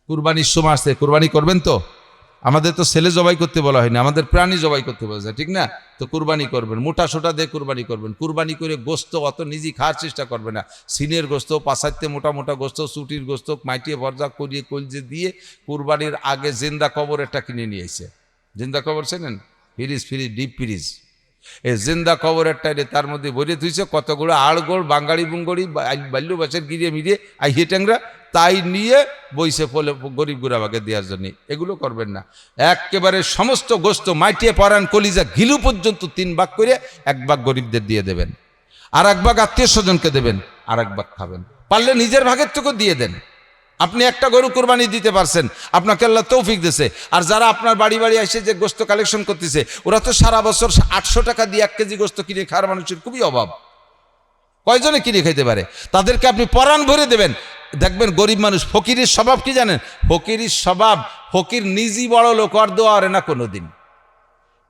কুরবানির সময় আসছে, কুরবানি করবেন তো? আমাদের তো ছেলে জবাই করতে বলা হয়নি, আমাদের প্রাণী জবাই করতে বলেছে, ঠিক না? তো কুরবানি করবেন, মোটা সোটা দিয়ে কুরবানি করবেন। কুরবানি করে গোস্ত অত নিজে খাওয়ার চেষ্টা করবে না। সিনের গোস্ত, পাশাইতে মোটা মোটা গোস্ত, চুটির গোস্ত মাইটিয়ে ভরজা করিয়ে কলজে দিয়ে কুরবানির আগে জিন্দা কবর একটা কিনে নিয়ে এসে। জিন্দা কবর চেনেন? ফ্রিজ ডিপ ফ্রিজ, এই জিন্দা কবরেরটা তার মধ্যে ভরে থুইছে কতগুলো আড়গোড় বাঙালি বুঙ্গড়ি বাল্য বাসের গিরিয়ে মিরিয়ে আইহে ট্যাংরা তাই নিয়ে বইছে ফলে গরিব গুড়াবাকে দেওয়ার জন্য। এগুলো করবেন না। একেবারে সমস্ত গোস্ত মাইটিয়ে পরান কলিজা ঘিলু পর্যন্ত 3 ভাগ করে 1 ভাগ গরিবদের দিয়ে দেবেন, আর 1 ভাগ আত্মীয় স্বজনকে দেবেন, আর 1 ভাগ খাবেন। পারলে নিজের ভাগের টুকু দিয়ে দেন। আপনি একটা গরু কোরবানি দিতে পারছেন, আপনাকে আল্লাহ তৌফিক দিয়েছে। আর যারা আপনার বাড়ি বাড়ি এসে যে গোস্ত কালেকশন করতেছে, ওরা তো সারা বছর 800 টাকা দিয়ে 1 কেজি গোস্ত কিনে খাওয়ার মানুষের খুবই অভাব। কয়জনে কিনে খাইতে পারে? তাদেরকে আপনি পরাণ ভরে দেবেন। দেখবেন গরিব মানুষ। ফকিরের স্বভাব কি জানেন? ফকিরের স্বভাব, ফকির নিজই বড় লোক, আর দোয়া করে না কোনোদিন।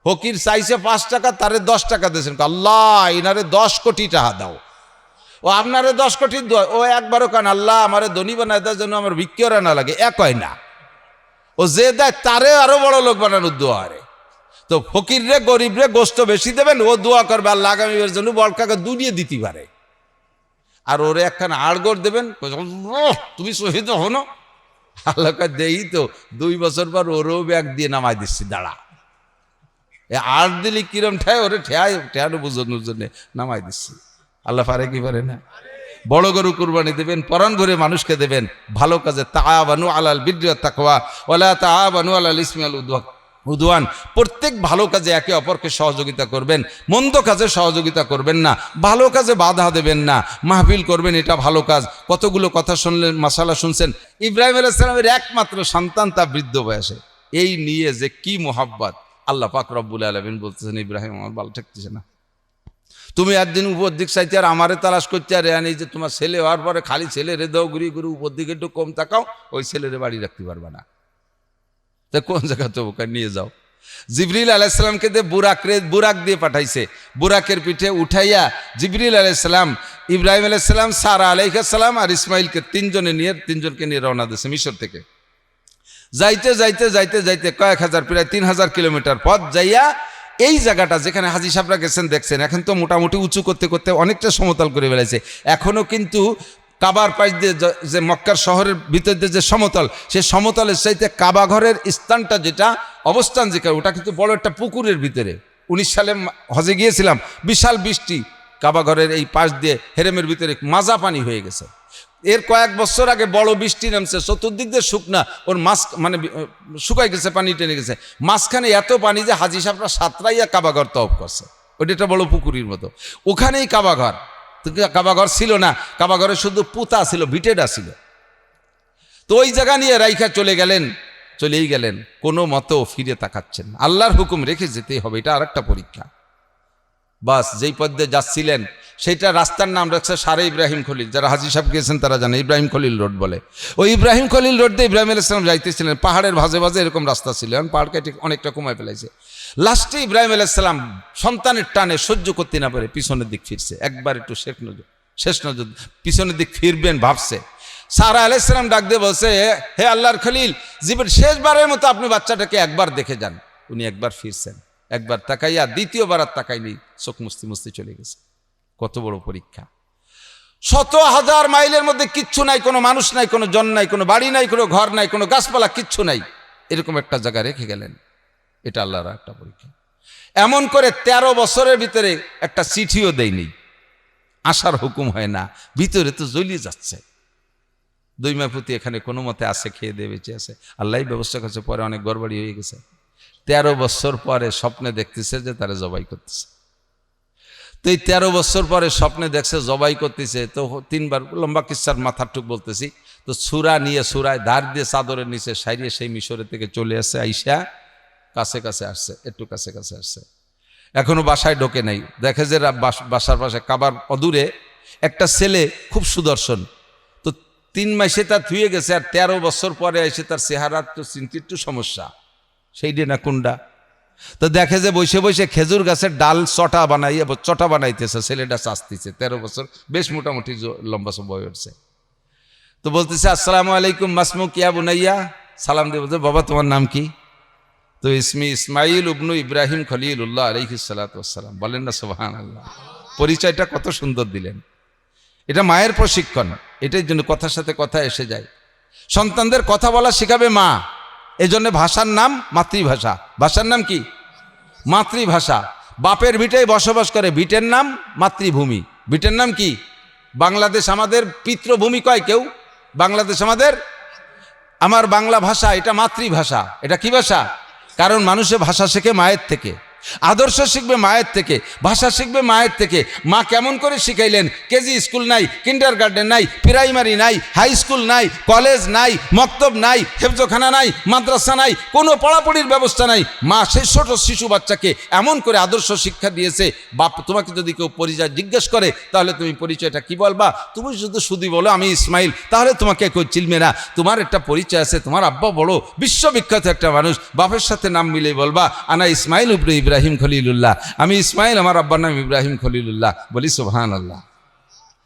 ফকির চাইছে 5 টাকা, তারে 10 টাকা দিয়েছেন, আল্লাহ ইনারে 10 কোটি টাকা দাও। ও আপনারে 10 কোটি দোয়া, ও একবারও কান আল্লাহ আমারে ধনী বানায় দেওয়ার জন্য আমার ভিক্ষরা না লাগে, এক হয় না। ও যে দেয় তারে আরো বড় লোক বানানোর দোয়া রে। তো ফকির রে গরিব রে গোস্ত বেশি দেবেন, ও দোয়া করবে আল্লাহ আগামীর জন্য বলকাকে দুনিয়ে দিতে পারে। আর ওরে একখান আড়গড় দেবেন, তুমি শহীদ হনো, আল্লাহ দেই তো 2 বছর পর ওরও ব্যাগ দিয়ে নামাই দিচ্ছি, দাঁড়া। আড় দিলি কিরম ঠেয়, ওরে ঠেয়ানো বোঝানোর জন্য নামাই দিচ্ছি। আল্লাহ পারে কি পারে না? বড় গরু কুরবানি দেবেন, পরাণ ভরে মানুষকে দেবেন, ভালো কাজে। তাআবানু আলাল বিররি ওয়াত তাকওয়া ওয়ালা তাআবানু আলাল ইসমি ওয়াল উদওয়ান। প্রত্যেক ভালো কাজে একে অপরকে সহযোগিতা করবেন, মন্দ কাজে সহযোগিতা করবেন না, ভালো কাজে বাধা দেবেন না। মাহফিল করবেন, এটা ভালো কাজ। কতগুলো কথা শুনলেন, মাসালা শুনছেন। ইব্রাহিম আলাইহিস সালামের একমাত্র সন্তান তা বৃদ্ধ বয়সে, এই নিয়ে যে কি মোহাব্বত। আল্লাহ পাক রব্বুল আলামিন বলতেছেন, ইব্রাহিম আমার ভালো ঠেকতেছে না, তুমি একদিন উপর দিক চাইতে আর আমারে তালাশ করতে, আর এই যে তোমার ছেলে হওয়ার পরে খালি ছেলে রে দাও, ঘুরি ঘুরি উপর দিকে একটু কম তাকাও, ওই ছেলেরে বাড়ি রাখতে পারবে না। তা কোন জায়গা তো ওকে নিয়ে যাও। জিবরিল আলাইহিস সালামকে দিয়ে বুরাক দিয়ে পাঠাইছে। বুরাকের পিঠে উঠাইয়া জিবরিল আলাইহিস সালাম, ইব্রাহিম আলাইহিস সালাম, সারা আলাইহিস সালাম আর ইসমাইলকে তিনজনকে নিয়ে রওনা দিয়েছে মিশর থেকে। যাইতে যাইতে যাইতে যাইতে কয়েক হাজার, প্রায় 3000 কিলোমিটার পথ যাইয়া এই জায়গাটা যেখানে হাজী সাহেবরা গেছেন দেখছেন, এখন তো মোটামুটি উঁচু করতে করতে অনেকটা সমতল করে ফেলেছে। এখনও কিন্তু কাবার পাশ দিয়ে যে মক্কার শহরের ভিতর দিয়ে যে সমতল, সে সমতলের চাইতে কাবা ঘরের স্থানটা যেটা অবস্থান যেখানে, ওটা কিন্তু বড় একটা পুকুরের ভিতরে। 19 সালে হজে গিয়েছিলাম, বিশাল বৃষ্টি, কাবা ঘরের এই পাশ দিয়ে হেরেমের ভিতরে মাজা পানি হয়ে গেছে। এর কয়েক বছর আগে বড় বৃষ্টি নামছে, চতুর্দিক দিয়ে শুকনা, ওর মাছ মানে শুকাই গেছে, পানি টেনে গেছে। মাঝখানে এত পানি যে হাজী সাহেবরা সাঁতরাইয়া কাবাঘর তওয়াফ করছে। ওইটা একটা বড় পুকুরির মতো, ওখানেই কাবাঘর। কাবাঘর ছিল না, কাবাঘরে শুধু পুতা ছিল, ভিটেডা ছিল। তো ওই জায়গা নিয়ে রাইখা চলেই গেলেন, কোনো মতো ফিরে তাকাচ্ছেন। আল্লাহর হুকুম রেখে যেতেই হবে, এটা আর একটা পরীক্ষা। বাস যেই পথে যাচ্ছিলেন সেইটা রাস্তার নাম রাখছে সারে ইব্রাহিম খলিল। যারা হাজী সাহেব গিয়েছেন তারা জানে, ইব্রাহিম খলিল রোড বলে। ওই ইব্রাহিম খলিল রোড দিয়ে ইব্রাহিম আলাইহিস সালাম যাইতেছিলেন, পাহাড়ের ভাজে ভাজে এরকম রাস্তা ছিল, এখন পাহাড় কেটে অনেকটা কমায় ফেলাইছে। লাস্টে ইব্রাহিম আলাইহিস সালাম সন্তানের টানে সহ্য করতে না পারে পিছনের দিক ফিরছে, একবার একটু শেষ নজর পিছনের দিক ফিরবেন ভাবছে। সারা আলাইহিস সালাম ডাক দিয়ে বলছে, হে আল্লাহর খলিল, জীবনের শেষবারের মতো আপনি বাচ্চাটাকে একবার দেখে যান। উনি একবার ফিরছেন, একবার তাকাইয়া, দ্বিতীয়বার আর তাকাইনি, চোখ মুস্তি মুস্তি চলে গেছে। কত বড় পরীক্ষা! 100,000 মাইলের মধ্যে কিচ্ছু নাই, কোনো মানুষ নাই, কোনো জন নাই, কোনো বাড়ি নাই, কোনো ঘর নাই, কোনো গাছপালা, কিচ্ছু নাই, এরকম একটা জায়গা রেখে গেলেন। এটা আল্লাহর একটা পরীক্ষা। এমন করে 13 বছরের ভিতরে একটা চিঠিও দেয়নি, আসার হুকুম হয় না, ভিতরে তো জ্বলিয়ে যাচ্ছে। 2 মাইপুতি এখানে কোনো মতে আসে, খেয়ে দিয়ে বেঁচে আছে, আল্লাহই ব্যবস্থা করছে। পরে অনেক গড়বড়ি হয়ে গেছে। 13 বছর পরে স্বপ্নে দেখতেছে যে তারা জবাই করতেছে। তো এই 13 বছর পরে স্বপ্নে দেখছে জবাই করতেছে। তো 3 বার, লম্বা কিচ্ছার মাথার টুক বলতেছি, তো সুরা নিয়ে সুরায় ধার দিয়ে চাদরের নিচে সাইরিয়ে সেই মিশরের থেকে চলে আসছে, আইসা কাছে কাছে আসছে, একটু কাছে কাছে আসছে, এখনো বাসায় ঢোকে নাই। দেখে যে বাসার পাশে কাবার অদূরে একটা ছেলে খুব সুদর্শন। তো 3 মাসে তার ধুয়ে গেছে, আর 13 বছর পরে এসে তার চেহারার তো চিন্তিত একটু সমস্যা, সেই ডে না কোনটা। তো দেখে যে বসে বসে খেজুর গাছের ডাল চটা বানাইতেছে, ছেলেটা চাচতেছে। 13 বছর, বেশ মোটামুটি লম্বা বয়স হচ্ছে। তো বলতেছে আসসালামু আলাইকুম মাসমুক ইয়া বুনাইয়া, সালাম দিয়ে বলতে বাবা তোমার নাম কি? তো ইসমি ইসমাইল ইবনু ইব্রাহিম খলিলুল্লাহ আলাইহিস সালাতু ওয়াসসালাম। বলেন না সুবহানাল্লাহ। পরিচয়টা কত সুন্দর দিলেন। এটা মায়ের প্রশিক্ষণ, এটার জন্য কথার সাথে কথা এসে যায়। সন্তানদের কথা বলা শেখাবে মা, এজন্য ভাষার নাম মাতৃভাষা। ভাষার নাম কি? মাতৃভাষা। বাপের ভিটায় বসবাস করে, ভিটের নাম মাতৃভূমি। ভিটের নাম কি? বাংলাদেশ আমাদের পিতৃভূমি কয় কেউ? বাংলাদেশ আমাদের, আমার বাংলা ভাষা এটা মাতৃভাষা। এটা কি ভাষা? কারণ মানুষে ভাষা শেখে মায়ের থেকে, আদর্শ শিখবে মায়ের থেকে, ভাষা শিখবে মায়ের থেকে। মা কেমন করে শিখাইলেন? কেজি স্কুল নাই, কিন্ডার গার্ডেন নাই, প্রাইমারি নাই, হাই স্কুল নাই, কলেজ নাই, মক্তব নাই, হেফজখানা নাই, মাদ্রাসা নাই, কোনো পড়াপড়ির ব্যবস্থা নাই। মা সেই ছোট শিশু বাচ্চাকে এমন করে আদর্শ শিক্ষা দিয়েছে। বাপ, তোমাকে যদি কেউ পরিচয় জিজ্ঞেস করে তাহলে তুমি পরিচয়টা কি বলবা? তুমি শুধু বলো আমি ইসমাইল, তাহলে তোমাকে কেউ চিনবে না। তোমার একটা পরিচয় আছে, তোমার আব্বা বড় বিশ্ববিখ্যাত একটা মানুষ, বাপের সাথে নাম মিলে বলবা আনা ইসমাইল ইবনে ইব্রাহিম খলিলুল্লাহ, আমি ইসমাইল, আমার আব্বার নাম ইব্রাহিম খলিলুল্লাহ। বলি সুবহানাল্লাহ।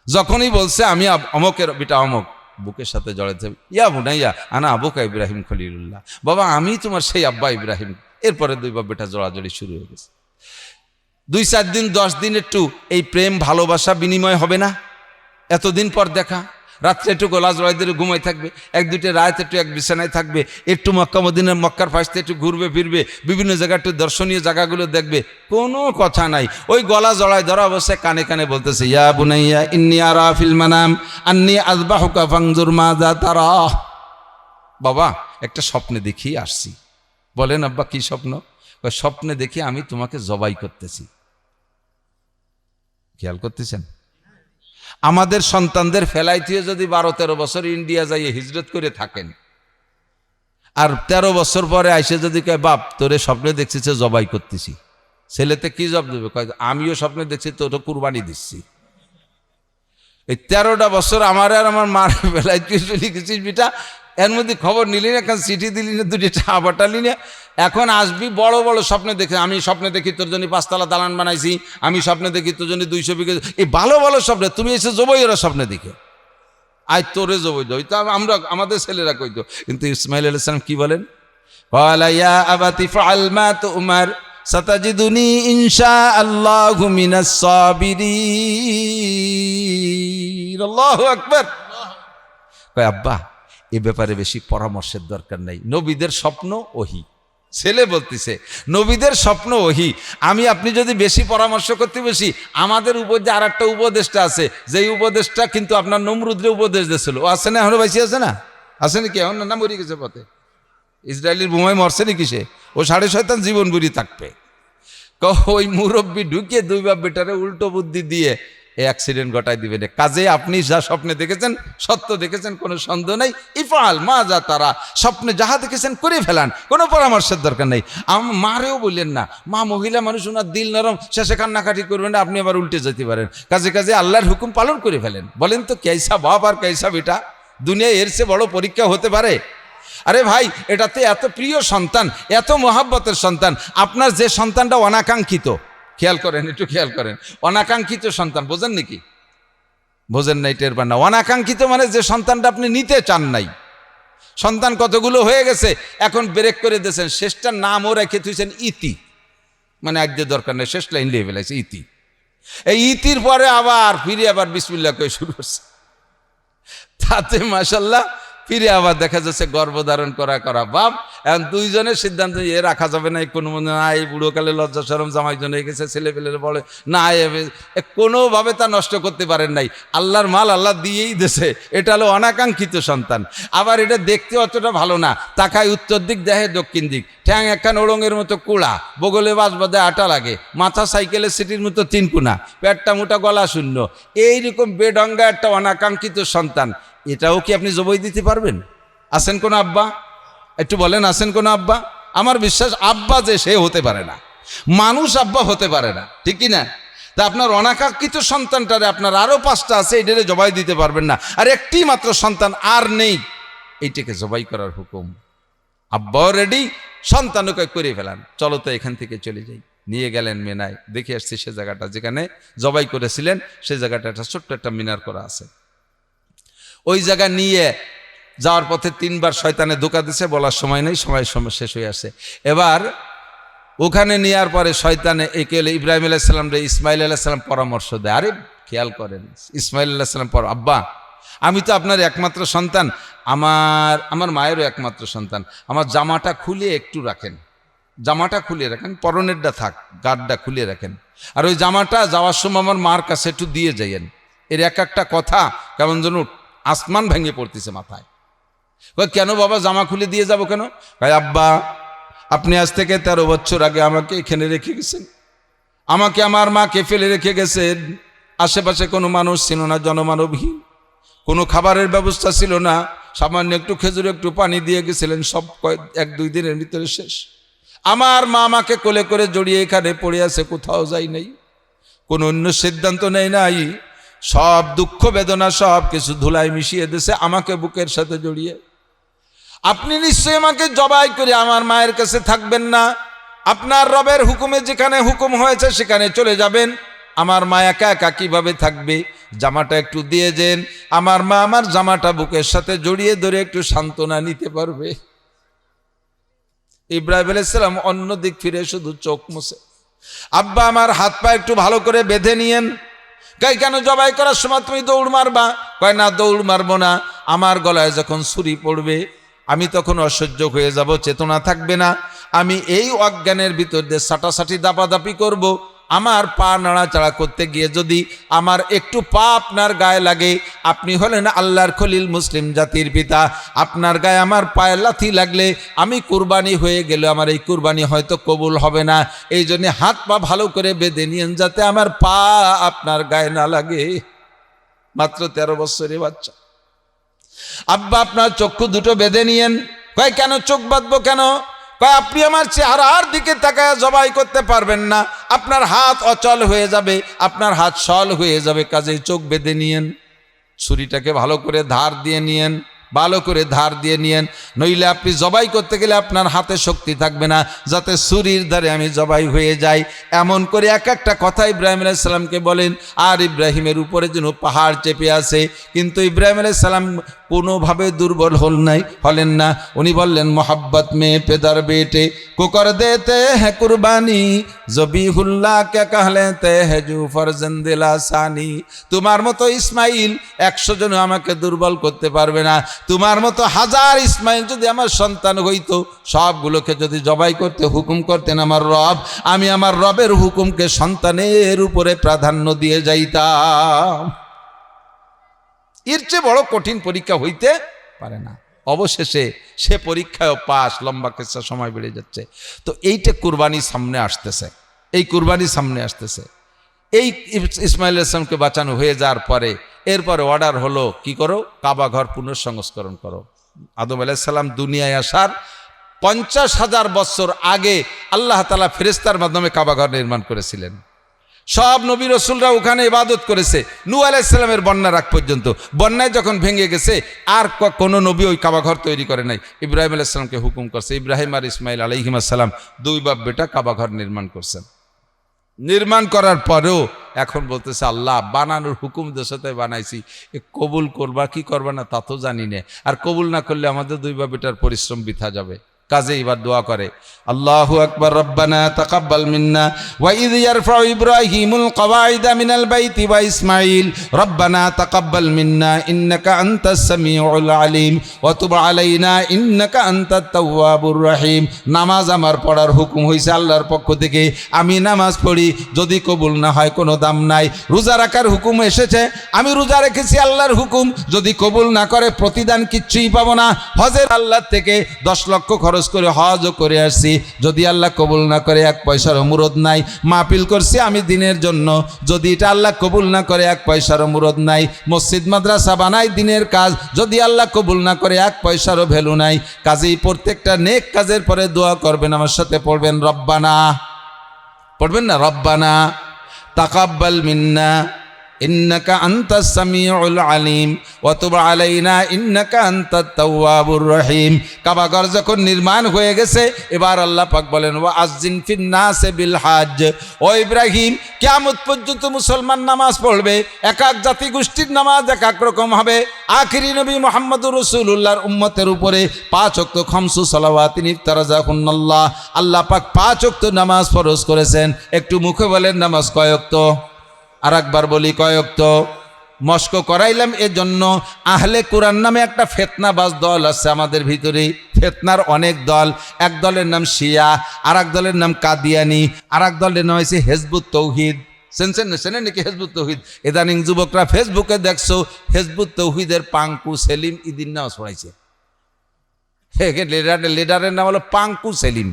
যখনই বলছে আমি অমকের বিটা অমক, বুকের সাথে জড়াতে ইয়া বুনাইয়া আনা আবুকা ইব্রাহিম খলিলুল্লাহ, বাবা আমি তোমার সেই আব্বা ইব্রাহিম। এরপরে দুই বাপ বেটা জড়াজড়ি শুরু হয়ে গেছে। 2-4 দিন 10 দিন একটু এই প্রেম ভালোবাসা বিনিময় হবে না? এতদিন পর দেখা, রাত্রে একটু গলা জড়াই দিয়ে ঘুমাই থাকবে, 1-2টা রাত একটু এক বিছানায় থাকবে, একটু মক্কা মদিনার মক্কার ফাঁসতে একটু ঘুরবে ফিরবে, বিভিন্ন জায়গায় একটু দর্শনীয় জায়গাগুলো দেখবে, কোনো কথা নাই। ওই গলা জড়াই ধরা অবস্থায় কানে কানে বলতেছে ইয়া বুনাইয়া ইন্নী আরা ফিল মানাম আন্নী আযবাহুকা ফানজুর মাযা তারা। বাবা একটা স্বপ্নে দেখি আসছি। বলেন আব্বা কি স্বপ্ন? স্বপ্নে দেখি আমি তোমাকে জবাই করতেছি। খেয়াল করতেছেন? আমাদের সন্তানদের ফেলাই দিয়ে যদি 12-13 বছর ইন্ডিয়া যাইয়ে হিজরত করে থাকেন, আর 13 বছর পরে আইসে যদি কয় বাপ তোরে স্বপ্নে দেখছিস জবাই করতেছি, ছেলেতে কি জবাব দেবে? আমিও স্বপ্নে দেখছি তোর কুরবানি দিচ্ছি। এই 13টা বছর আমার আর আমার মার ফেলাই তুই চলে গেছিস বিটা, এর মধ্যে খবর নিলি না, এখন চিঠি দিলি না, 2টা চা পাঠালি না, এখন আসবি বড় বড় স্বপ্নে দেখে। আমি স্বপ্নে দেখি তোর জন্য 5 তলা দালান বানাইছি, আমি স্বপ্নে দেখি তোর জন্য 200 বিঘা। এই ভালো ভালো স্বপ্নে তুমি এসে জবই ওরা স্বপ্নে দেখে, আজ তোরে জবই দই। তা আমরা আমাদের ছেলেরা কইতো, কিন্তু ইসমাইল আলাইহিস সালাম কি বলেন? ক্বালা ইয়া আবাতি ফাআল মা তুমার সাতাজিদুনি ইনশাআল্লাহু মিনাস সাবিরিন। আল্লাহু আকবার। কয় আব্বা এ ব্যাপারে বেশি পরামর্শের দরকার নাই, নবীদের স্বপ্ন ওহী। ছেলে বলতেছে নবীদের স্বপ্ন ওহী, আমি আপনি যদি বেশি পরামর্শ করতে বেশি, আমাদের উপর যে আর একটা উপদেশটা আছে, যেই উপদেশটা কিন্তু আপনার নমরুদরে উপদেশ দিয়েছিল, ও আছে না এখনো বেশি আছে না? আছে নাকি? এখন না মরে গেছে পথে, ইসরায়েলের বোমায় মরছে নাকি সে? ও 6.5 জীবন বুড়ি থাকবে। ওই মুরব্বী ঢুকে 2 বাপ বেটারে উল্টো বুদ্ধি দিয়ে অ্যাক্সিডেন্ট ঘটাই দিবে না। কাজে আপনি যা স্বপ্নে দেখেছেন, সত্য দেখেছেন, কোনো সন্দেহ নেই। ইফআল মা যা তারা, স্বপ্নে যাহা দেখেছেন করে ফেলান, কোনো পরামর্শের দরকার নেই। মারেও বললেন না, মা মহিলা মানুষ, ওনার দিল নরম, শেষে কান্নাকাটি করবেন না, আপনি আবার উল্টে যেতে পারেন। কাজে কাজে আল্লাহর হুকুম পালন করে ফেলেন। বলেন তো কেসা বাপ আর কেসা বেটা, দুনিয়ায় এর চেয়ে বড় পরীক্ষা হতে পারে? আরে ভাই এটাতে এত প্রিয় সন্তান, এত মহাব্বতের সন্তান, আপনার যে সন্তানটা অনাকাঙ্ক্ষিত, খেয়াল করেন, একটু খেয়াল করেন, অনাকাঙ্ক্ষিত সন্তান বোঝেন নাকি? বোঝেন নাই, টের পান না। অনাকাঙ্ক্ষিত মানে যে সন্তানটা আপনি নিতে চান নাই। সন্তান কতগুলো হয়ে গেছে, এখন ব্রেক করে দিয়েছেন, শেষটার নামও রেখে তুইছেন ইতি, মানে একদের দরকার নেই, শেষ লাইন লিয়ে ফেলাইছে ইতি। এই ইতির পরে আবার ফিরে আবার বিসমিল্লাহ করে শুরু করছে, তাতে মাশাআল্লাহ ফিরে আবার দেখা যাচ্ছে গর্ভধারণ করা বাপ। এখন দুইজনের সিদ্ধান্ত এ রাখা যাবে না, কোনো মনে না, এই বুড়োকালে লজ্জা শরম জামাইজন হয়ে গেছে, ছেলে পেলে বলে না, কোনোভাবে তা নষ্ট করতে পারেন নাই। আল্লাহর মাল আল্লাহ দিয়েই দেশে, এটা হলো অনাকাঙ্ক্ষিত সন্তান। আবার এটা দেখতে অতটা ভালো না, তাকায় উত্তর দিক, দেখে দক্ষিণ দিক, ঠ্যাং একখান ওড়ঙের মতো কুড়া, বগলে বাজ বাঁধে আটা লাগে, মাথা সাইকেলের সিটির মতো 3 কোনা, পেটটা মোটা, গলা শূন্য, এইরকম বেডঙ্গা একটা অনাকাঙ্ক্ষিত সন্তান, এটাও কি আপনি জবাই দিতে পারবেন? আছেন কোন আব্বা? একটু বলেন, আছেন কোন আব্বা? আমার বিশ্বাস আব্বা যে সে হতে পারে না, মানুষ আব্বা হতে পারে না, ঠিক কি না? তা আপনার অনাকাঙ্ক্ষিত সন্তানটারে আপনার আরো 5টা আছে, এটারে জবাই দিতে পারবেন না, আর একটি মাত্র সন্তান আর নেই, এইটাকে জবাই করার হুকুম। আব্বাও রেডি, সন্তানকে করে ফেলান, চলো তো এখান থেকে চলে যাই। নিয়ে গেলেন মেনায়, দেখে আসছি সে জায়গাটা যেখানে জবাই করেছিলেন, সে জায়গাটা একটা ছোট্ট একটা মিনার করা আছে। ওই জায়গা নিয়ে যাওয়ার পথে 3 বার শয়তানে ধোঁকা দিছে, বলার সময় নেই, সময় শেষ হয়ে আসে। এবার ওখানে নেওয়ার পরে শয়তানে একে ইব্রাহিম আলাইহিস সালাম রে ইসমাইল আলাইহিস সালাম পরামর্শ দেয়। আরে খেয়াল করেন, ইসমাইল আলাইহিস সালাম আব্বা, আমি তো আপনার একমাত্র সন্তান, আমার মায়েরও একমাত্র সন্তান, আমার জামাটা খুলে একটু রাখেন, জামাটা খুলে রাখেন, পরনেরটা থাক, গাঢ়টা খুলে রাখেন, আর ওই জামাটা যাওয়ার সময় আমার মার কাছে একটু দিয়ে যাইয়েন। এর এক একটা কথা কেমন যেন আসমান ভেঙে পড়তেছে মাথায়। কেন বাবা জামা খুলে দিয়ে যাব কেন? আব্বা, আপনি আজ থেকে 13 বছর আগে আমাকে এখানে রেখে গেছেন, আমাকে আমার মাকে ফেলে রেখে গেছেন, আশেপাশে কোনো মানুষ ছিল না, জনমানবহীন, কোনো খাবারের ব্যবস্থা ছিল না, সামান্য একটু খেজুর একটু পানি দিয়ে গেছিলেন, সব 1-2 দিনের ভিতরে শেষ। আমার মা আমাকে কোলে করে জড়িয়ে এখানে পড়ে আছে, কোথাও যাই নাই, কোনো অন্য সিদ্ধান্ত নেই নাই, সব দুঃখ বেদনা সব কিছু ধুলায় মিশিয়ে দিয়েছে আমাকে বুকের সাথে জড়িয়ে। আপনি নিশ্চয়ই আমাকে জবাই করে আমার মায়ের কাছে থাকবেন না, আপনার রবের হুকুমে যেখানে হুকুম হয়েছে সেখানে চলে যাবেন, আমার মা একা একা কিভাবে থাকবে? জামাটা একটু দিয়ে যেন, আমার মা আমার জামাটা বুকের সাথে জড়িয়ে ধরে একটু সান্ত্বনা নিতে পারবে। ইব্রাহিম আলাইহিস সালাম অন্য দিক ফিরে শুধু চোখ মুছে, আব্বা আমার হাত পা একটু ভালো করে বেঁধে নিয়েন। কয় কেন, জবাই করার সময় তুমি দৌড় মারবা? কয় না, দৌড় মারবো না, আমার গলায় যখন ছুরি পড়বে আমি তখন অসহ্য হয়ে যাব, চেতনা থাকবে না, আমি এই অজ্ঞানের ভিতর দিয়ে সাটাসাটি দাপাদাপি করব, আমার পা নাড়াচাড়া করতে গিয়ে যদি আমার একটু পা আপনার গায়ে লাগে, আপনি হলেন আল্লাহর খলিল, মুসলিম জাতির পিতা, আপনার গায়ে আমার পায়ে লাথি লাগলে আমি কুরবানি হয়ে গেলে আমার এই কুরবানি হয়তো কবুল হবে না, এই জন্য হাত পা ভালো করে বেঁধে নিয়েন যাতে আমার পা আপনার গায়ে না লাগে। মাত্র 13 বছরের বাচ্চা। আব্বা আপনার চক্ষু দুটো বেঁধে নিয়েন। কয় কেন চোখ বাঁধবো কেন? কয় আপনি আমার চেহারার দিকে তাকায় জবাই করতে পারবেন না, আপনার হাত অচল হয়ে যাবে, আপনার হাত সল হয়ে যাবে, কাজেই চোখ বেঁধে নিয়েন, ছুরিটাকে ভালো করে ধার দিয়ে নিয়েন, ভালো করে ধার দিয়ে নিয়েন, নইলে আপনি জবাই করতে গেলে আপনার হাতে শক্তি থাকবে না, যাতে ছুরির ধারে আমি জবাই হয়ে যাই। এমন করে এক একটা কথা ইব্রাহিম আলাইহিস সালামকে বলেন, আর ইব্রাহিমের উপরে যেন পাহাড় চেপে আছে, কিন্তু ইব্রাহিম আলাইহিস সালাম কোনোভাবে দুর্বল হলেন না। উনি বললেন, মোহাব্বত মে পেদার বেটে কুকর দেতে হ্যাঁ কুরবানি, জবিহুল্লাহ কে কাহলেতে হ্যাঁ জু ফরজন্দিলা সানি। তোমার মতো ইসমাইল 100 জন আমাকে দুর্বল করতে পারবে না, তোমার মতো 1000 ইসমাইল যদি আমার সন্তান হইতো, সবগুলোকে যদি জবাই করতে হুকুম করতেন আমার রব, আমি আমার রবের হুকুমকে সন্তানের উপরে প্রাধান্য দিয়ে যাইতাম। এর চেয়ে বড় কঠিন পরীক্ষা হইতে পারে না। অবশেষে সে পরীক্ষায় পাস, লম্বা কেসা সময় বেড়ে যাচ্ছে। তো এইটা কুরবানি সামনে আসতেছে, এই কুরবানি সামনে আসতেছে। এই ইসমাইল আলাইহিস সালামকে বাঁচানো হয়ে যাওয়ার পরে এরপরে অর্ডার হলো, কি করো, কাবা ঘর পুনঃসংস্করণ করো। আদম আলাইহিস সালাম দুনিয়ায় আসার 50,000 বছর আগে আল্লাহ তাআলা ফেরেশতার মাধ্যমে কাবা ঘর নির্মাণ করেছিলেন। সব নবী রসুলরা ওখানে ইবাদত করেছে নূহ আলাইহিস সালামের বন্যার আগ পর্যন্ত। বন্যায় যখন ভেঙে গেছে আর কোনো নবী ওই কাবা ঘর তৈরি করে নাই, ইব্রাহিম আলাইহিস সালামকে হুকুম করছে। ইব্রাহিম আর ইসমাইল আলাইহিস সালাম 2 বাপ বেটা কাবা ঘর নির্মাণ করছেন। নির্মাণ করার পরেও এখন বলতেছে, আল্লাহ বানানোর হুকুম দেশতে বানাইছি, কবুল করবা কি করবা না তা তো জানি না, আর কবুল না করলে আমাদের 2 বাপ বেটার পরিশ্রম বৃথা যাবে। কাজে এবার দোয়া করে, আল্লাহু আকবার, রব্বানা তাকাব্বাল মিন্না ওয়া ইয ইয়ারফাউ ইব্রাহিমুল কওয়াইদা মিনাল বাইতি ওয়া ইসমাঈল রব্বানা তাকাব্বাল মিন্না ইন্নাকা আনতাস সামিউল আলিম ওয়া তুব আলাইনা ইন্নাকা আনতাত তাওয়াবুর রহিম। নামাজ আমার পড়ার হুকুম হয়েছে আল্লাহর পক্ষ থেকে, আমি নামাজ পড়ি, যদি কবুল না হয় কোনো দাম নাই। রোজা রাখার হুকুম এসেছে, আমি রোজা রেখেছি আল্লাহর হুকুম, যদি কবুল না করে প্রতিদান কিচ্ছুই পাবো না। হজের আল্লাহ থেকে 10 লক্ষ খরচ করে হজও করে আসছি, যদি আল্লাহ কবুল না করে 1 পয়সার মুরদ নাই। মাহফিল করছি আমি দিনের জন্য, যদি এটা আল্লাহ কবুল না করে 1 পয়সার মুরদ নাই। মসজিদ মাদ্রাসা বানাই দিনের কাজ, যদি আল্লাহ কবুল না করে 1 পয়সারও ভ্যালু নাই। কাজেই প্রত্যেকটা নেক কাজের পরে দোয়া করবেন, আমার সাথে পড়বেন, রব্বানা, পড়বেন না, রব্বানা তাকাব্বাল মিন্না ইন্নাকা আনতাস সামিউল আলিম ওয়া তুব আলাইনা ইন্নাকা আনতাত তাওয়াবুর রহিম। কাবা ঘর যখন নির্মাণ হয়ে গেছে, এবার আল্লাহ পাক বলেন ওয়া আযজিন ফিন নাসে বিল হজ। ও ইব্রাহিম, কিয়ামত পর্যন্ত মুসলমান নামাজ পড়বে, এক এক জাতি গোষ্ঠীর নামাজ এক এক রকম হবে। আখিরি নবী মুহাম্মদুর রাসূলুল্লাহর উম্মতের উপরে 5 ওয়াক্ত খামসু সালাওয়াতিন ইফতারাজাহুন্নাল্লাহ, আল্লাহ পাক 5 ওয়াক্ত নামাজ ফরজ করেছেন। একটু মুখে বলেন নামাজ কয় ওয়াক্ত? আর একবার বলি কয় ওয়াক্ত? মস্ক করাইলাম এজন্য, আহলে কোরআন নামে একটা ফেতনাবাজ দল আছে আমাদের ভিতরে। ফেতনার অনেক দল, এক দলের নাম শিয়া, আর এক দলের নাম কাদিয়ানি, আর এক দলের নাম হয়েছে হেজবুত তৌহিদ। চেনেন নাকি হেজবুত তৌহিদ? ইদানিং যুবকরা ফেসবুকে দেখছো হেজবুত তৌহিদের পাঙ্কু সেলিম ইদিন নামাজ পড়াইছে। লিডারের নাম হলো পাঙ্কু সেলিম।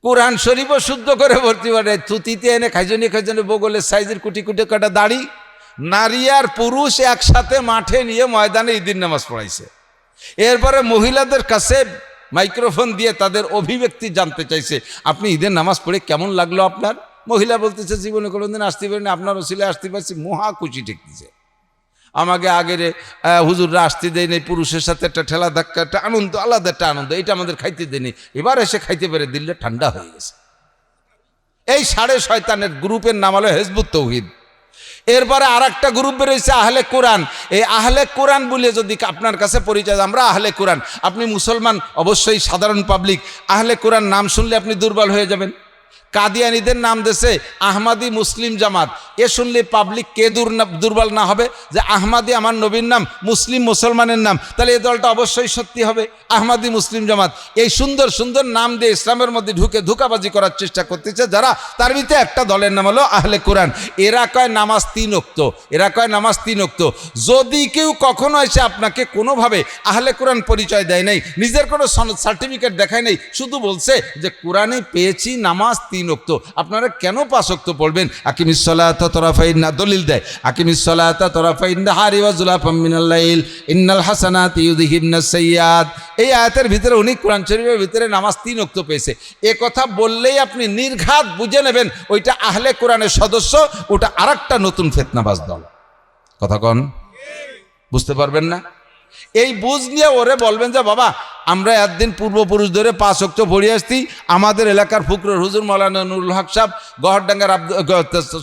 কোরআন শরীফও শুদ্ধ করে ভর্তি করে, থুতিতে এনে খাইজনি বগলের সাইজের কুটি কুটি কাটা দাড়ি, নারী আর পুরুষ একসাথে মাঠে নিয়ে ময়দানে ঈদের নামাজ পড়াইছে। এরপরে মহিলাদের কাছে মাইক্রোফোন দিয়ে তাদের অভিব্যক্তি জানতে চাইছে, আপনি ঈদের নামাজ পড়ে কেমন লাগলো আপনার? মহিলা বলতেছে, জীবনে কোনোদিন আসতে পারিনি, আপনার ওসিলে আসতে পারছি, মহা খুশি ঠেকতেছে। আমাকে আগের হুজুররা আসতে দেয় নেই, পুরুষের সাথে একটা ঠেলা ধাক্কা, একটা আনন্দ, আলাদা একটা আনন্দ, এটা আমাদের খাইতে দেয়নি, এবার এসে খাইতে পেরে দিল্লি ঠান্ডা হয়ে গেছে। এই 6.5 গ্রুপের নাম হলো হেজবুত তৌহিদ। এরপরে আর একটা গ্রুপ বেরোয়েছে আহলে কোরআন। এই আহলে কোরআন বলে যদি আপনার কাছে পরিচয়, আমরা আহলে কোরআন, আপনি মুসলমান, অবশ্যই সাধারণ পাবলিক আহলে কোরআন নাম শুনলে আপনি দুর্বল হয়ে যাবেন। কাদিয়ানিদের নাম দেশে আহমাদি মুসলিম জামাত, এ শুনলে পাবলিক কে দুর্বল না হবে? যে আহমাদি আমার নবীর নাম, মুসলিম মুসলমানের নাম, তাহলে এই দলটা অবশ্যই সত্যি হবে আহমাদি মুসলিম জামাত। এই সুন্দর সুন্দর নাম দিয়ে ইসলামের মধ্যে ঢুকে ধোঁকাবাজি করার চেষ্টা করতেছে যারা, তার ভিতরে একটা দলের নাম হলো আহলে কোরআন। এরা কয় নামাজ 3 ওয়াক্ত, এরা কয় নামাজ 3 ওয়াক্ত। যদি কেউ কখনো এসে আপনাকে কোনোভাবে আহলে কোরআন পরিচয় দেয় নাই, নিজের কোনো সার্টিফিকেট দেখায় নাই, শুধু বলছে যে কোরআনে পেয়েছি নামাজ 3 ওয়াক্ত, আপনারা কেন 5 ওয়াক্ত পড়বেন? আকিমিস সালাতা তরাফাইন, দলিল দেয় আকিমিস সালাতা তরাফাইন নাহারি ওয়া যুলাফাম মিনাল লাইল ইন্নাল হাসানাতি ইউযহিবনাস সাইয়্যাত। এই আয়াতের ভিতরে উনি কোরআন শরীফের ভিতরে নামাজ 3 ওয়াক্ত পেয়েছে। এ কথা বললেই আপনি নির্ঘাত বুঝে নেবেন ওইটা আহলে কোরআনের সদস্য, ওটা আরেকটা নতুন ফিতনাবাজ দল। কথা কন, বুঝতে পারবেন না? এই বুঝ নিয়ে ওরে বলবেন যে বাবা আমরা একদিন পূর্বপুরুষ ধরে 5 ওয়াক্ত পড়ে আসছি। আমাদের এলাকার ফুকরুর হুজুর মৌলানা নুরুল হক সাহেব, গহরডাঙ্গার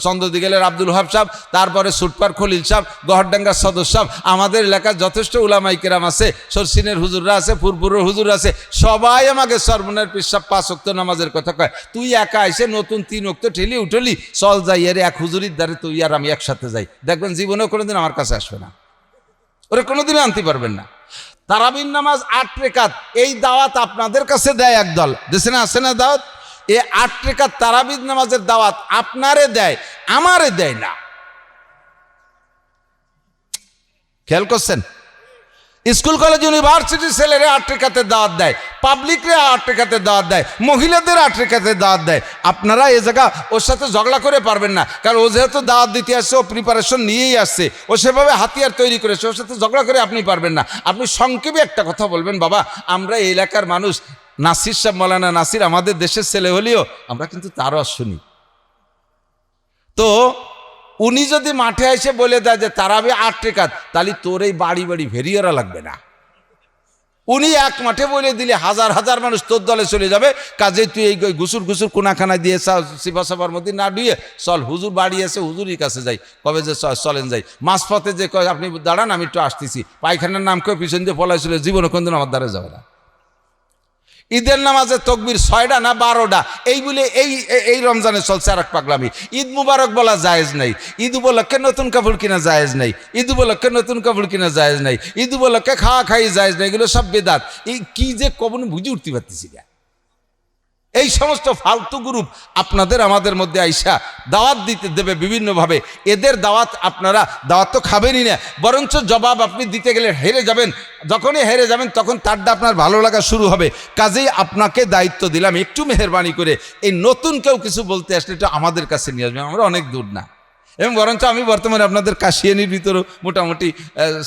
চন্দ্রদিগেলের আব্দুল ওহাব সাহেব, তারপরে সুটপার খলিল সাহেব, গহরডাঙ্গার সদস্য সাহেব, আমাদের এলাকার যথেষ্ট উলামায়ে কেরাম আছে, সরসিনের হুজুররা আছে, ফুরপুরের হুজুর আছে, সবাই আমাকে সরমনের পিসাব 5 ওয়াক্ত নামাজের কথা কয়। তুই একা এসে নতুন 3 ওয়াক্ত ঠেলি উঠলি, চল যাই এর এক হুজুরির দ্বারে তুই আর আমি একসাথে যাই, দেখবেন জীবনেও কোনোদিন আমার কাছে আসবে না, ওরা কোনোদিনই আনতে পারবেন না। তারাবির নামাজ 8 রাকাত, এই দাওয়াত আপনাদের কাছে দেয় একদল, দেশে না আসে না দাওয়াত? এই 8 রাকাত তারাবির নামাজের দাওয়াত আপনারে দেয়, আমারে দেয় না। খেয়াল করছেন? স্কুল কলেজ ইউনিভার্সিটির ছেলেরা 8 রাকাতের দাওয়াত দেয়, পাবলিকরা 8 রাকাতের দাওয়াত দেয়, মহিলাদের 8 রাকাতের দাওয়াত দেয়। আপনারা এই জায়গা ওর সাথে ঝগড়া করে পারবেন না, কারণ ও যেহেতু দাওয়াত দিতে আসছে, ও প্রিপারেশন নিয়েই আসছে, ও সেভাবে হাতিয়ার তৈরি করেছে, ওর সাথে ঝগড়া করে আপনি পারবেন না। আপনি সংক্ষেপে একটা কথা বলবেন, বাবা আমরা এই এলাকার মানুষ, নাসির সাহেব, মৌলানা নাসির আমাদের দেশের ছেলে হলেও আমরা কিন্তু তারও শুনি। তো উনি যদি মাঠে এসে বলে দেয় যে তারাবি 8 রাকাত, তাহলে তোর এই বাড়ি বাড়ি ভেরিয়ারা লাগবে না। উনি এক মাঠে বলে দিলে হাজার হাজার মানুষ তোর দলে চলে যাবে। কাজে তুই এই ঘুসুর কোনাখানায় দিয়ে সিফা সাফার মধ্যে না ডুয়ে চল, হুজুর বাড়ি আছে, হুজুরই কাছে যাই, কবে যে চলেন যাই, মাঝপথে যে কয় আপনি দাঁড়ান আমি একটু আসতেছি, পায়খানার নাম কয়ে পিছন দিয়ে পলাইছিল, জীবনে কোনদিন আমার দ্বারা যাবে না। ঈদের নামাজে তকবির 6টা না 12টা, এই বলে এই রমজানে চলছে আর এক পাগলামি। ঈদ মুবারক বলা জায়েজ নাই, ঈদ উপলক্ষে নতুন কাপড় কিনা জায়েজ নাই, ঈদ উপলক্ষে নতুন কাপড় কিনা জায়েজ নাই, ঈদ উপলক্ষে খাওয়া খাই জায়েজ নাই, এগুলো সব বেদাত। এই কি যে কবন বুঝে উঠতে পারতেছি না। এই সমস্ত ফালতু গ্রুপ আপনাদের আমাদের মধ্যে আইসা দাওয়াত দিতে দেবে বিভিন্নভাবে। এদের দাওয়াত আপনারা দাওয়াত তো খাবেনই না, বরঞ্চ জবাব আপনি দিতে গেলে হেরে যাবেন। যখনই হেরে যাবেন তখন তারটা আপনার ভালো লাগা শুরু হবে। কাজেই আপনাকে দায়িত্ব দিলাম, একটু মেহেরবানি করে এই নতুন কেউ কিছু বলতে আসলে এটা আমাদের কাছে নিয়ে আসবেন, আমরা অনেক দূর না। এবং বরঞ্চ আমি বর্তমানে আপনাদের কাশিয়ানির ভিতরেও মোটামুটি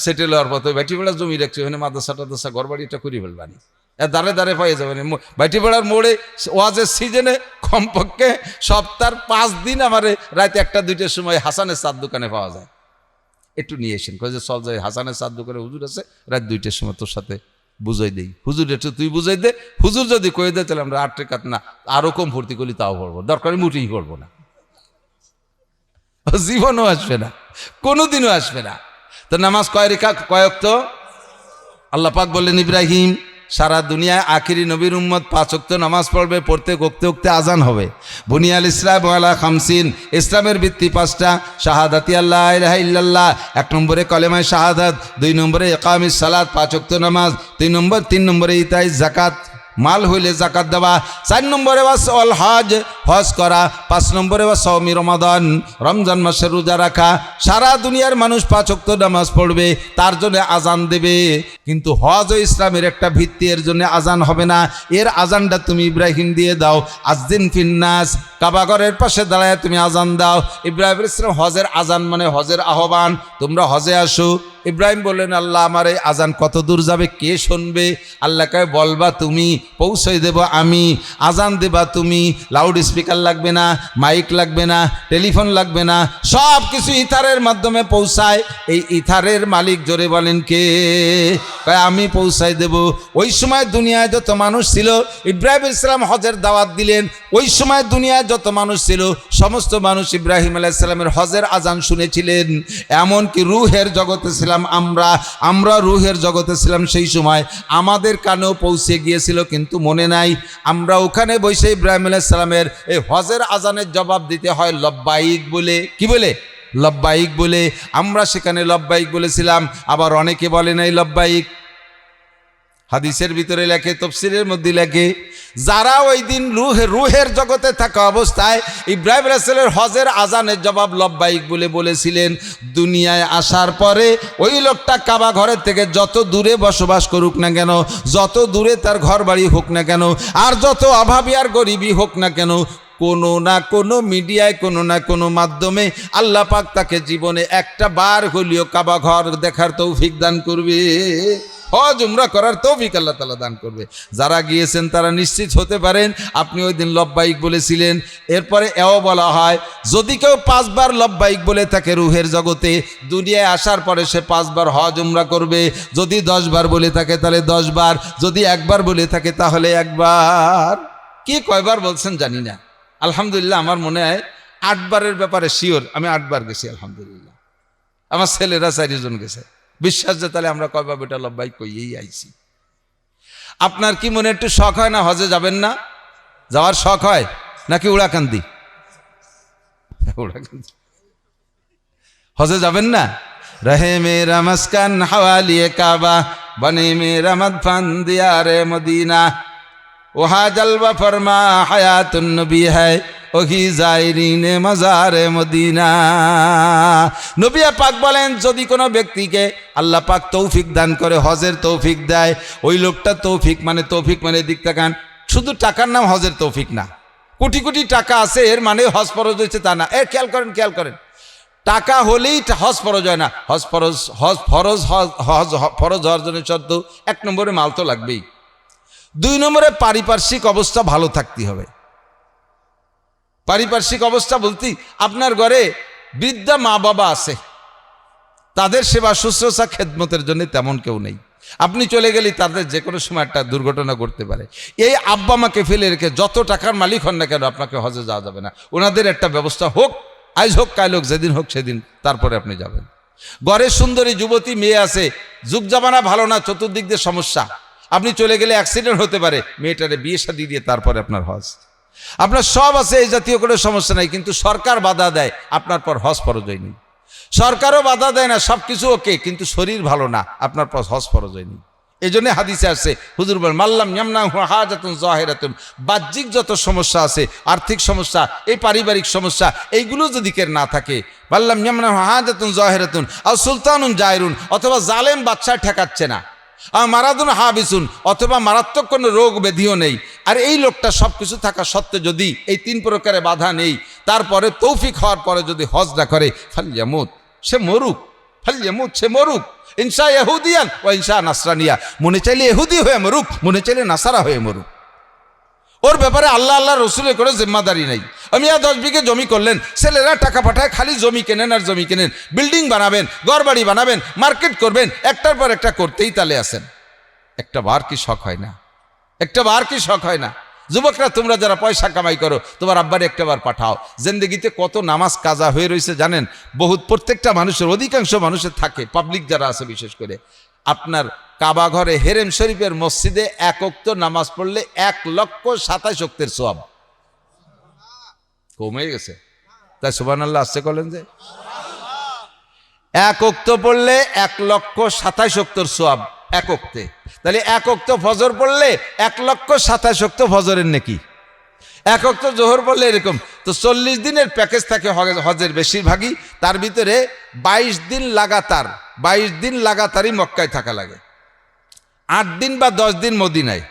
সেটেল হওয়ার পথে, ব্যাটিবেলা জমি রাখছি, ওখানে মাদ্রাসা টাদ্রাসা ঘরবাড়িটা করি ফেলবানি। দাঁড়ে দাঁড়ে পাইয়ে যাবেন। ভাইটিপাড়ার মোড়ে ওয়াজের সিজনে কমপক্ষে সপ্তাহের 5 দিন আমার রাতে 1-2টার সময় হাসানের চার দোকানে পাওয়া যায়। একটু নিয়ে এসেন, কয়ে যে চল যাই হাসানের চার দোকানে হুজুর আছে, রাত 2টার সময় তোর সাথে বুঝাই দেই। হুজুর একটু তুই বুঝাই দে, হুজুর যদি কয়ে দেয় তাহলে আমরা 8 টাকা না আরো কম ভর্তি করি তাও করবো, দরকারি মুটেই করবো না, জীবনও আসবে না, কোনোদিনও আসবে না। তো নামাজ কয় রেখাত, কয় ওয়াক্ত? আল্লাহ পাক বললেন ইব্রাহিম সারা দুনিয়ায় আখিরি নবীর উম্মত 5 ওয়াক্ত নামাজ পড়বে, পড়তে ওক্তে ওক্তে আজান হবে। বুনিয়াল ইসলাম ওয়ালা খামসিন, ইসলামের ভিত্তি 5টা। শাহাদাতি আল্লাহ ইলাহা ইল্লাল্লাহ, 1 নম্বরে কলেমায়ে শাহাদাত, 2 নম্বরে ইকামিস সালাত 5 ওয়াক্ত নামাজ, 3 নম্বরে ইতাই যাকাত, মাল হইলে যাকাত দেওয়া, 4 নম্বরে ওয়াল হজ, হজ করা, 5 নম্বরে সাওমি রমাদান, রমজান মাসে রোজা রাখা। সারা দুনিয়ার মানুষ 5 ওয়াক্ত নামাজ পড়বে, তার জন্য আজান দেবে। কিন্তু হজ ও ইসলামের একটা ভিত্তি, এর জন্য আজান হবে না। এর আজানটা তুমি ইব্রাহিম দিয়ে দাও। আযদিন ফিন্নাস, কাবা ঘরের পাশে দাঁড়ায় তুমি আজান দাও। ইব্রাহিম ইসলাম হজের আজান মানে হজের আহ্বান, তোমরা হজে আসো। ইব্রাহিম বললেন আল্লাহ আমার এই আজান কত দূর যাবে, কে শুনবে? আল্লাহ কয় বলবা তুমি, পৌঁছে দেব আমি। আজান দেবা তুমি, লাউড স্পিকার লাগবে না, মাইক লাগবে না, টেলিফোন লাগবে না, সব কিছু ইথারের মাধ্যমে পৌঁছায়। এই ইথারের মালিক জোরে বলেন কে? কয় আমি পৌঁছাই দেব। ওই সময় দুনিয়ায় যত মানুষ ছিল, ইব্রাহিম ইসলাম হজের দাওয়াত দিলেন, ওই সময় দুনিয়ায় যত মানুষ ছিল সমস্ত মানুষ ইব্রাহিম আলাইহিস সালামের হজের আজান শুনেছিলেন। এমনকি রূহের জগতে ছিলাম আমরা রূহের জগতে ছিলাম সেই সময়, আমাদের কানেও পৌঁছে গিয়েছিল, কিন্তু মনে নাই। আমরা ওখানে বসে ইব্রাহিম আলাইহিস সালামের এই হজের আজানের জবাব দিতে হয় লব্বাইক বলে। কি বলে? লব্বাইক বলে। আমরা সেখানে লব্বাইক বলেছিলাম, আবার অনেকে বলে নাই লব্বাইক। হাদিসের ভিতরে লেখে, তাফসীরের মধ্যে লেখে, যারা ওই দিন রূহের জগতে থাকা অবস্থায় ইব্রাহিম আলাইহিস সালামের হজের আজানের জবাব লব্বাইক বলে বলেছিলেন, দুনিয়ায় আসার পরে ওই লোকটা কাবা ঘরের থেকে যত দূরে বসবাস করুক না কেন, যত দূরে তার ঘর বাড়ি হোক না কেন, আর যত অভাবী আর গরিবই হোক না কেন, কোনো না কোনো মিডিয়ায়, কোনো না কোনো মাধ্যমে আল্লাহ পাক তাকে জীবনে একটা বার হলেও কাবা ঘর দেখার তৌফিক দান করবে, হজ উমরা করার তৌফিক আল্লাহ তাআলা দান করবে। যারা গিয়েছেন তারা নিশ্চিত হতে পারেন আপনি ওই দিন লব্বাইক বলেছিলেন। এরপরে এও বলা হয়, যদি কেউ 5 বার লব্বাইক বলে থাকে রূহের জগতে, দুনিয়ায় আসার পরে সে 5 বার হজ উমরা করবে। যদি 10 বার বলে থাকে তাহলে 10 বার, যদি 1 বার বলে থাকে তাহলে 1 বার। কি কয়বার বলছেন জানি না, আলহামদুলিল্লাহ আমার মনে হয় 8 বারের ব্যাপারে শিওর, আমি 8 বার গেছি আলহামদুলিল্লাহ। আমার ছেলেরা 4 জন গেছে। বিশ্বাস যে তাহলে আমরা কয়বার বেটা লব্বাইক কইয়েই আইছি। আপনার কি মনে একটু শখ হয় না হজে যাবেন না? যাওয়ার শখ হয় নাকি উড়াকান্দি? হজে যাবেন না? রহে মেরা মাসকান হাওয়ালিয়ে কাবা, বনে মেরা মদফান দিয়ারে মদিনা, ওহা জলওয়া ফরমা হায়াতুন নবী হ্যায় ওহি জায়রিনে মাজারে মদিনা। নবী পাক বলেন, যদি কোনো ব্যক্তিকে আল্লাহ পাক তৌফিক দান করে, হজের তৌফিক দেয়, ওই লোকটা তৌফিক মানে দিক তাকান, শুধু টাকার নাম হজের তৌফিক না। কোটি কোটি টাকা আছে এর মানে হজ ফরজ হয়েছে তা না। খেয়াল করেন, টাকা হলেই হজ ফরজ হয় না। হজ ফরজ হওয়ার জন্য শর্ত 1 নম্বরে মাল তো লাগবেই, 2 নম্বরে পারিপার্শ্বিক অবস্থা ভালো থাকতে হবে। পারিপার্শ্বিক অবস্থা বলতে আপনার ঘরে বৃদ্ধা মা বাবা আছে, তাদের সেবা শুশ্রূষা খেদমতের জন্য তেমন কেউ নেই। আপনি চলে গেলে তাদের যে কোনো সময় একটা দুর্ঘটনা ঘটতে পারে। এই আব্বা মাকে ফেলে রেখে যত টাকার মালিক হন না কেন আপনাকে হজে যাওয়া যাবে না। ওনাদের একটা ব্যবস্থা হোক, আজ হোক কাল হোক, যেদিন হোক সেদিন, তারপরে আপনি যাবেন। ঘরে সুন্দরী যুবতী মেয়ে আছে, যুগ জামানা ভালো না, চতুর্দিক দিয়ে সমস্যা, আপনি চলে গেলে অ্যাক্সিডেন্ট হতে পারে, মেয়েটারে বিয়ে শাদী দিয়ে তারপরে আপনার হজ। আপনার সব আছে, এই জাতীয় কোনো সমস্যা নাই, কিন্তু সরকার বাধা দেয়, আপনার পর হজ ফরজ হয়নি। সরকারও বাধা দেয় না, সব কিছু ওকে, কিন্তু শরীর ভালো না, আপনার পর হজ ফরজ হয়নি। এই জন্য হাদিসে আসছে, হুজুর বলেন মাল্লাম ইয়ামনাহু হাজাতুন যাহিরাতুন, বাহ্যিক যত সমস্যা আছে, আর্থিক সমস্যা, এই পারিবারিক সমস্যা, এইগুলো যদি কের না থাকে, মাল্লাম ইয়ামনাহু হাজাতুন যাহিরাতুন আও সুলতানুন জায়রুন, অথবা জালেম বাদশা ঠেকাচ্ছে না, মারাদুন হাবিসুন, অথবা মারাত্মক কোনো রোগ ব্যাধিও নেই, আর এই লোকটা সব কিছু থাকা সত্ত্বে যদি এই 3 প্রকারে বাধা নেই, তারপরে তৌফিক হওয়ার পরে যদি হজ না করে, ফালিয়ামুত, সে মরুক, ফালইয়ামুত, সে মরুক, ইনশা ইহুদিয়ান ও ইনশা নাসরানিয়া, মনে চাইলে ইহুদি হয়ে মরুক, মনে চাইলে নাসারা হয়ে মরুক। ওর ব্যাপারে আল্লাহ আল্লাহ রসুলের করে জিম্মাদারি নাই। আমি 10 বিঘে জমি করলেন, ছেলেরা টাকা পাঠায়, খালি জমি কেনেন আর জমি কেনেন, বিল্ডিং বানাবেন, ঘরবাড়ি বানাবেন, মার্কেট করবেন, একটার পর একটা করতেই তালে আসেন। একটা বার কি শখ হয় না? একটা বার কি শখ হয় না? যুবকরা, তোমরা যারা পয়সা কামাই করো, তোমার আব্বারে একটা বার পাঠাও। জিন্দেগিতে কত নামাজ কাজা হয়ে রয়েছে জানেন? বহুত, প্রত্যেকটা মানুষের, অধিকাংশ মানুষের থাকে, পাবলিক যারা আছে বিশেষ করে, আপনার কাবা ঘরে হেরেম শরীফের মসজিদে 1 ওয়াক্ত নামাজ পড়লে 1,27,000 ওয়াক্তের সওয়াব। কমে গেছে তাই সুবহানাল্লাহ আসছে বলেন যে 1 ওয়াক্ত পড়লে 1,27,000 ওয়াক্তের সওয়াব 1 ওয়াক্তে। তাহলে 1 ওয়াক্ত ফজর পড়লে 1,27,000 ওয়াক্ত ফজরের নেকি, 1 ওয়াক্ত জোহর পড়লে এরকম। তো 40 দিনের প্যাকেজ থাকে হজের বেশিরভাগই, তার ভিতরে 22 দিন লাগাতার, 22 দিন লাগাতারই মক্কায় থাকা লাগে, 8 দিন বা 10 দিন মদিনায়,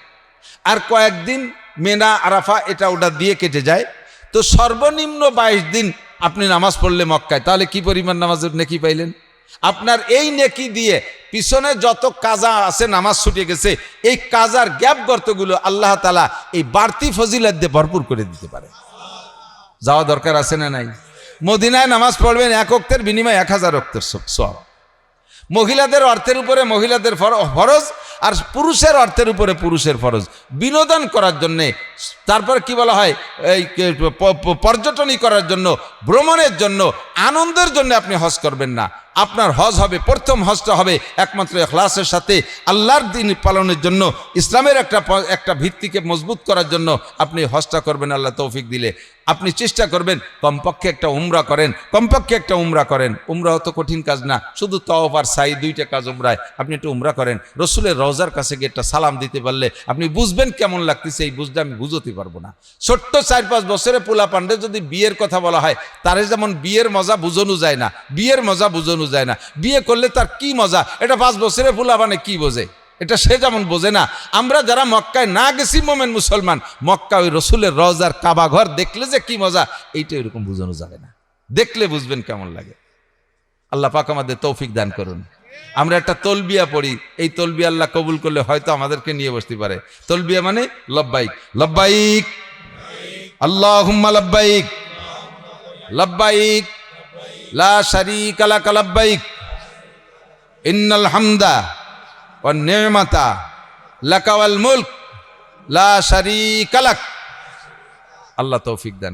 আর কয়েকদিন মেনা আরাফা এটা ওটা দিয়ে কেটে যায়। তো সর্বনিম্ন 22 দিন আপনি নামাজ পড়লে মক্কায়, তাহলে কি পরিমাণ নামাজের নেকি পাইলেন? আপনার এই নেকি দিয়ে পিছনে যত কাজা আছে, নামাজ ছুটে গেছে, এই কাজার গ্যাপ গর্তগুলো আল্লাহ তাআলা এই বাড়তি ফজিলত দিয়ে ভরপুর করে দিতে পারে। যাওয়া দরকার আছে না নাই? মদিনায় নামাজ পড়বেন, 1 ওয়াক্তের বিনিময়ে 1000 ওয়াক্তের সওয়াব। মহিলাদের অর্থের উপরে মহিলাদের ফরজ, আর পুরুষের অর্থের উপরে পুরুষের ফরজ। বিনোদন করার জন্যে, তারপর কি বলা হয়, এই পর্যটনই করার জন্য, ভ্রমণের জন্য, আনন্দের জন্য আপনি হজ করবেন না। আপনার হজ হবে, প্রথম হজটা হবে একমাত্র ইখলাসের সাথে, আল্লাহর দ্বীন পালনের জন্য, ইসলামের একটা ভিত্তিকে মজবুত করার জন্য আপনি হজটা করবেন। আল্লাহ তৌফিক দিলে আপনি চেষ্টা করবেন কমপক্ষে একটা উমরা করেন, কমপক্ষে একটা উমরা করেন। উমরা অত কঠিন কাজ না, শুধু তওয়াফ আর সাই, 2টা কাজ উমরায়। আপনি একটু উমরা করেন, রসুলের রওজার কাছে গিয়ে একটা সালাম দিতে পারলে আপনি বুঝবেন কেমন লাগতেছে। এই বুঝতে আমি বুঝতে পারবো না। ছোট্ট 4-5 বছরে পোলা পান্ডে যদি বিয়ের কথা বলা হয়, তারে যেমন বিয়ের মজা বুঝানো যায় না, বিয়ের মজা বুঝানো যায় না। বিয়ে করলে তার কি মজা, এটা 5 বছরে পোলা মানে কি বোঝে, এটা সে যেমন বোঝে না। আমরা যারা মক্কায় না গেছি, মোমেন মুসলমান, মক্কা ওই রসুলের রওজার কাবা ঘর দেখলে যে কি মজা, এইটা এরকম বোঝানো যাবে না। দেখলে বুঝবেন কেমন লাগে। আল্লাহ পাক আমাদের তৌফিক দান করুন। আমরা একটা তলবিয়া পড়ি, এই তলবিয়া আল্লাহ কবুল করলে হয়তো আমাদেরকে নিয়ে বসতে পারে। তলবিয়া মানে লব্বাইক, লব্বাইক আল্লাহুম্মা লব্বাইক, লব্বাইক লা শারীকা লাক লব্বাইক, ইন্নাল হামদা ওয়ান নি'মাতা লাকা ওয়াল মুলক লা শারীকা লাক। আল্লাহ তৌফিক দান।